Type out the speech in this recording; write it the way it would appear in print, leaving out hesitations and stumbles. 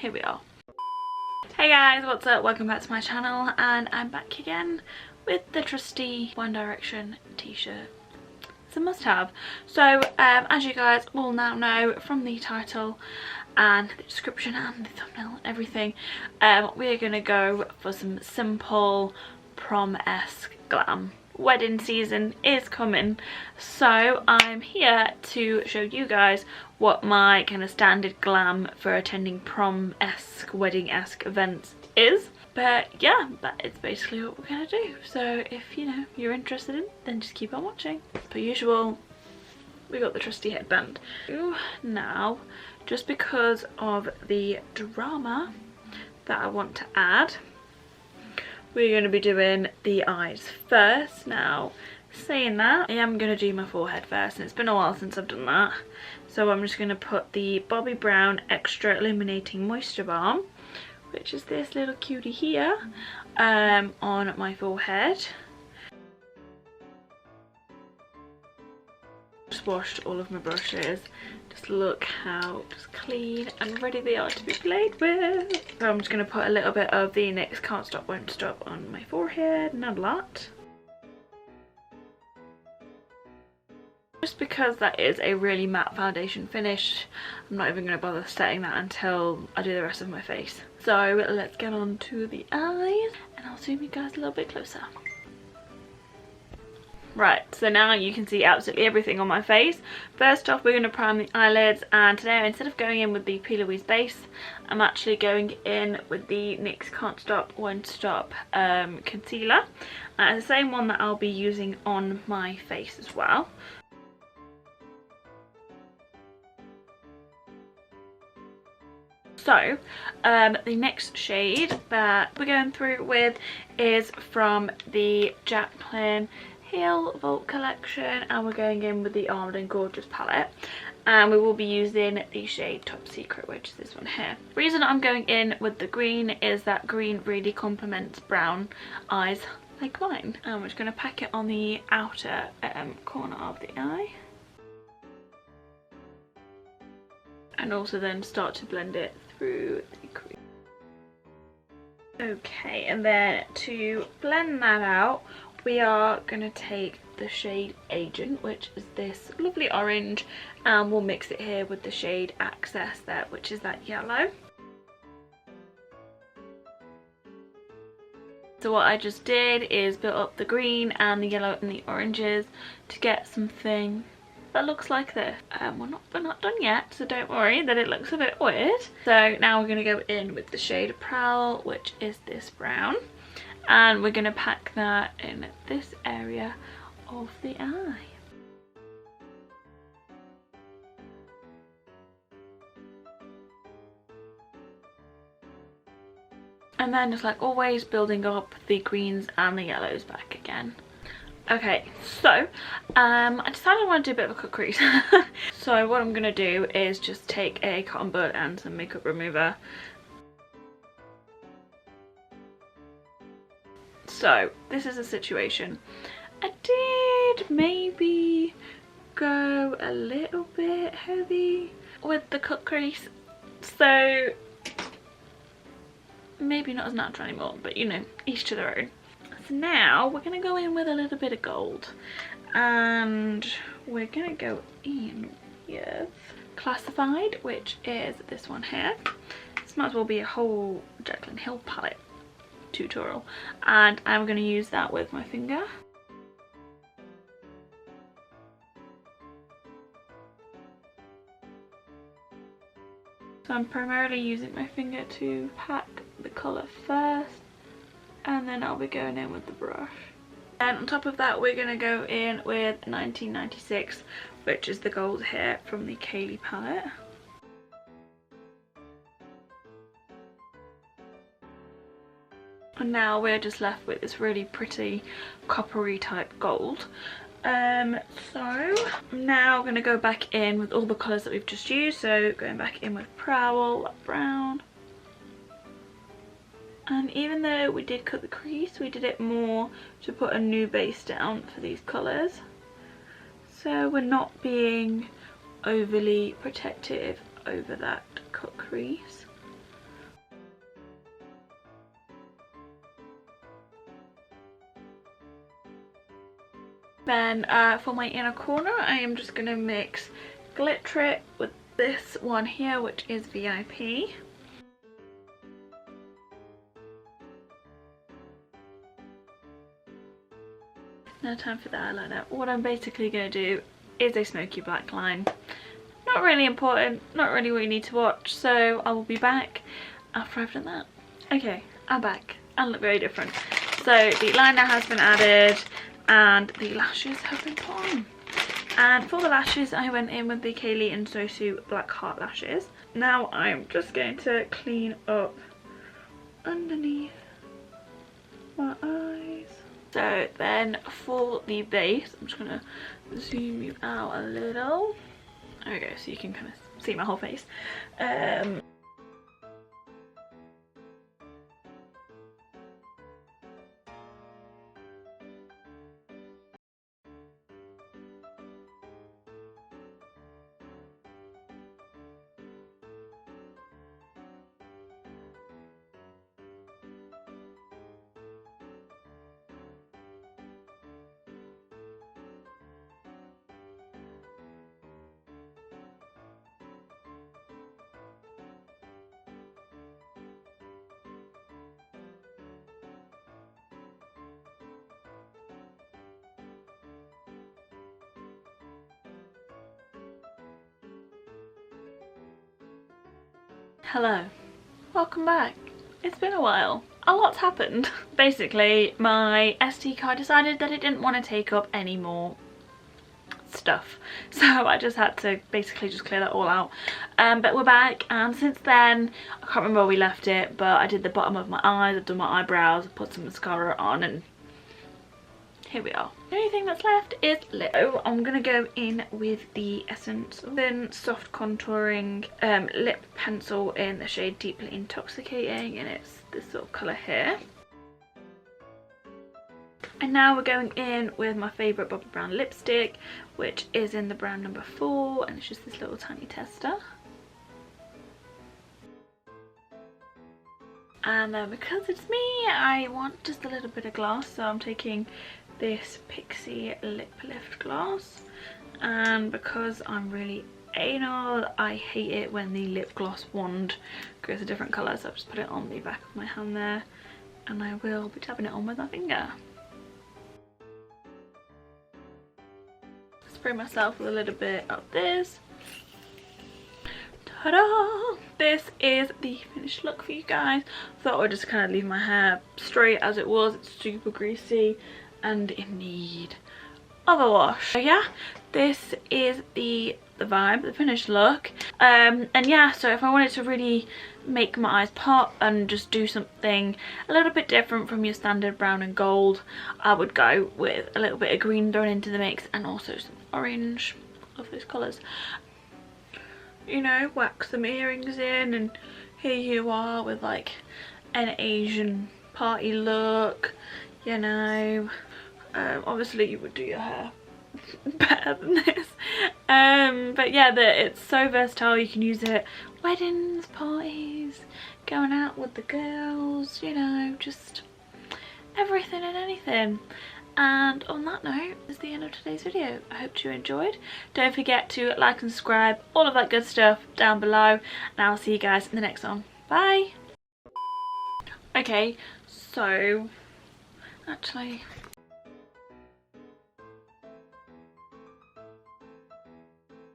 here we are. Hey guys, what's up? Welcome back to my channel, and I'm back again with the trusty One Direction t-shirt. It's a must-have. So as you guys will now know from the title and the description and the thumbnail and everything, we are going to go for some simple prom-esque glam. Wedding season is coming, so I'm here to show you guys what my kind of standard glam for attending prom-esque, wedding-esque events is. But yeah, that is basically what we're gonna do. So if you're interested in, then just keep on watching. As per usual, we got the trusty headband. Now, just because of the drama that I want to add, we're going to be doing the eyes first. Now, saying that, I am going to do my forehead first, and it's been a while since I've done that. So I'm just going to put the Bobbi Brown Extra Illuminating Moisture Balm, which is this little cutie here, on my forehead. Just washed all of my brushes. Just look how clean and ready they are to be played with. So I'm just going to put a little bit of the NYX Can't Stop Won't Stop on my forehead, not a lot. Just because that is a really matte foundation finish, I'm not even going to bother setting that until I do the rest of my face. So let's get on to the eyes, and I'll zoom you guys a little bit closer. Right, so now you can see absolutely everything on my face. First off, we're going to prime the eyelids, and today instead of going in with the P. Louise base, I'm actually going in with the NYX Can't Stop Won't Stop concealer. It's the same one that I'll be using on my face as well. So the next shade that we're going through with is from the Jaclyn Heel Vault collection, and we're going in with the Almond & Gorgeous palette, and we will be using the shade Top Secret, which is this one here. The reason I'm going in with the green is that green really complements brown eyes like mine. And we're just going to pack it on the outer corner of the eye, and also then start to blend it through the crease. Okay, and then to blend that out, we are going to take the shade Agent, which is this lovely orange, and we'll mix it here with the shade Access there, which is that yellow. So what I just did is build up the green and the yellow and the oranges to get something that looks like this. We're not done yet, so don't worry that it looks a bit weird. So now we're going to go in with the shade Prowl, which is this brown, and we're going to pack that in this area of the eye. And then just like always, building up the greens and the yellows back again. Okay, so I decided I want to do a bit of a cut crease. So what I'm going to do is just take a cotton bud and some makeup remover. So this is a situation. I did maybe go a little bit heavy with the cut crease, so maybe not as natural anymore, but each to their own. So now we're going to go in with a little bit of gold, and we're going to go in with Classified, which is this one here. This might as well be a whole Jaclyn Hill palette tutorial, and I'm going to use that with my finger. So I'm primarily using my finger to pack the colour first, and then I'll be going in with the brush. And on top of that, we're going to go in with 1996, which is the gold here from the Keilidh palette. And now we're just left with this really pretty coppery type gold. So I'm now going to go back in with all the colours that we've just used. So going back in with Prowl, that brown. And even though we did cut the crease, we did it more to put a new base down for these colours. So we're not being overly protective over that cut crease. Then for my inner corner, I am just going to mix Glitter It with this one here, which is VIP. Now time for the eyeliner. What I'm basically going to do is a smoky black line. Not really important, not really what you need to watch, so I will be back after I've done that. Okay, I'm back. I look very different. So the liner has been added and the lashes have been put on. And for the lashes, I went in with the Keilidh and SoSu Black Heart lashes. Now I'm just going to clean up underneath my eyes. So then for the base, I'm just going to zoom you out a little. There we go, so you can kind of see my whole face. Hello, welcome back. It's been a while. A lot's happened. Basically, my SD card decided that it didn't want to take up any more stuff, so I just had to basically just clear that all out. But we're back, and since then, I can't remember where we left it, but I did the bottom of my eyes, I've done my eyebrows, I put some mascara on, and here we are. The only thing that's left is lip. So I'm gonna go in with the Essence Thin Soft Contouring Lip Pencil in the shade Deeply Intoxicating, and it's this sort of colour here. And now we're going in with my favourite Bobbi Brown lipstick, which is in the brown number 4, and it's just this little tiny tester. And then because it's me, I want just a little bit of gloss, so I'm taking this Pixi Lip Lift gloss, and because I'm really anal, I hate it when the lip gloss wand goes a different colour, so I've just put it on the back of my hand there, and I will be tapping it on with my finger. Spray myself with a little bit of this. Ta-da! This is the finished look for you guys. Thought I would just kind of leave my hair straight as it was. It's super greasy and in need of a wash. So yeah, this is the vibe, the finished look. And yeah, so if I wanted to really make my eyes pop and just do something a little bit different from your standard brown and gold, I would go with a little bit of green thrown into the mix and also some orange. Love those colours. You know, wax some earrings in, and here you are with like an Asian party look, you know. Obviously you would do your hair better than this, but yeah, it's so versatile. You can use it weddings, parties, going out with the girls, you know, just everything and anything. And on that note is the end of today's video. I hope you enjoyed. Don't forget to like and subscribe, all of that good stuff down below, and I'll see you guys in the next one. Bye. Okay, so actually